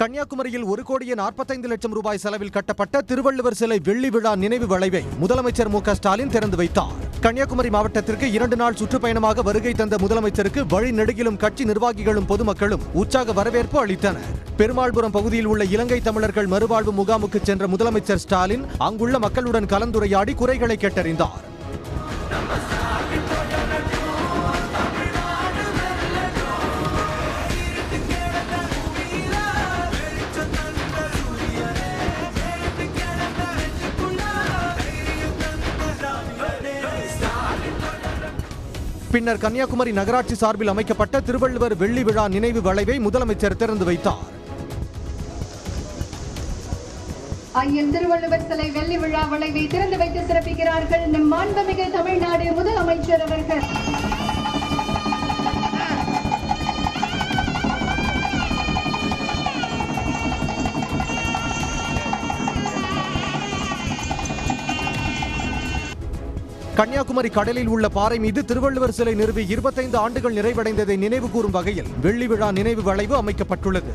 கன்னியாகுமரியில் 1,45,00,000 ரூபாய் செலவில் கட்டப்பட்ட திருவள்ளுவர் சிலை வெள்ளி விழா நினைவு வளைவை முதலமைச்சர் மு க ஸ்டாலின் திறந்து வைத்தார். கன்னியாகுமரி மாவட்டத்திற்கு 2 நாள் சுற்றுப்பயணமாக வருகை தந்த முதலமைச்சருக்கு வழிநெடுகிலும் கட்சி நிர்வாகிகளும் பொதுமக்களும் உற்சாக வரவேற்பு அளித்தனர். பெருமாள்புரம் பகுதியில் உள்ள இலங்கை தமிழர்கள் மறுவாழ்வு முகாமுக்கு சென்ற முதலமைச்சர் ஸ்டாலின் அங்குள்ள மக்களுடன் கலந்துரையாடி குறைகளை கேட்டறிந்தார். பின்னர் கன்னியாகுமரி நகராட்சி சார்பில் அமைக்கப்பட்ட திருவள்ளுவர் வெள்ளி விழா நினைவு வளைவை முதலமைச்சர் திறந்து வைத்தார். ஐயன் திருவள்ளுவர் சிலை வெள்ளி விழா வளைவை திறந்து வைத்து சிறப்பிக்கிறார்கள் நம் மாண்புமிகு தமிழ்நாடு முதலமைச்சர் அவர்கள். கன்னியாகுமரி கடலில் உள்ள பாறை மீது திருவள்ளுவர் சிலை நிறுவி 25 ஆண்டுகள் நிறைவடைந்ததை நினைவு கூறும் வகையில் வெள்ளி விழா நினைவு வளைவு அமைக்கப்பட்டுள்ளது.